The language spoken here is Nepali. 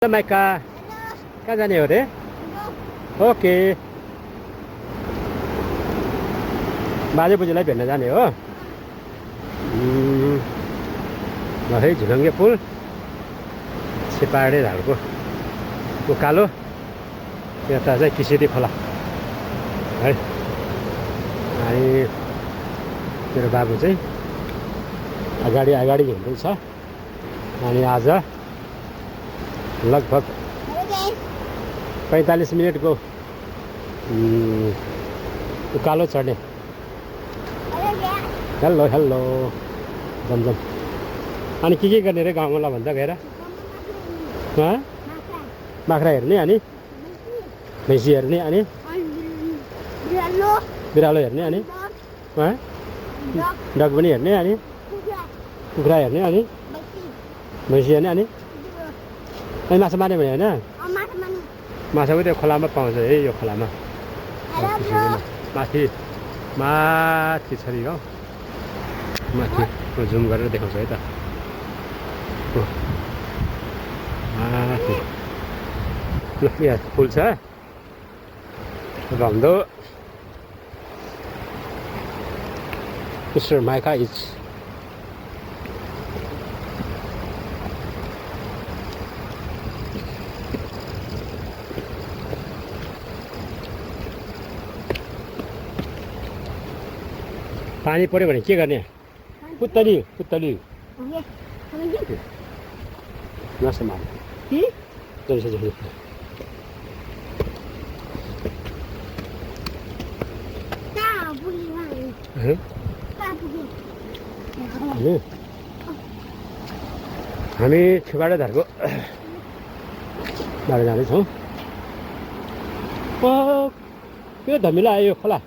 माइका कहाँ जाने हो रे? ओके बाजे बोजूलाई भेट्न जाने हो? है झुलङ्गे पुल छेपाडे ढालको उकालो यता चाहिँ किसिरी खोला है। अनि मेरो बाबु चाहिँ अगाडि हिँड्दैछ। अनि आज लगभग 45 मिनटको उकालो चढ्ने। हेलो हेलो जमजम। अनि के गर्ने रे गाउँमा भन्दा गएर बाख्रा हेर्ने अनि भैँसी हेर्ने अनि बिरालो हेर्ने अनि डग पनि हेर्ने अनि कुखुरा हेर्ने अनि भैँसी हेर्ने अनि माछा मार्ने भयो होइन? माछा पनि त्यो खोलामा पाउँछ है। यो खोलामा माथि माथि छ नि हो माथि जुम गरेर देखाउँछ है त माथि यहाँ पुल छ भन्दा मिस्टर माइका इज पानी पर्यो भने के गर्ने? पुत्तली नसम्हाल हामी छेपाडे धारको बाटो जाँदैछौँ। के धमिलो आयो खोला।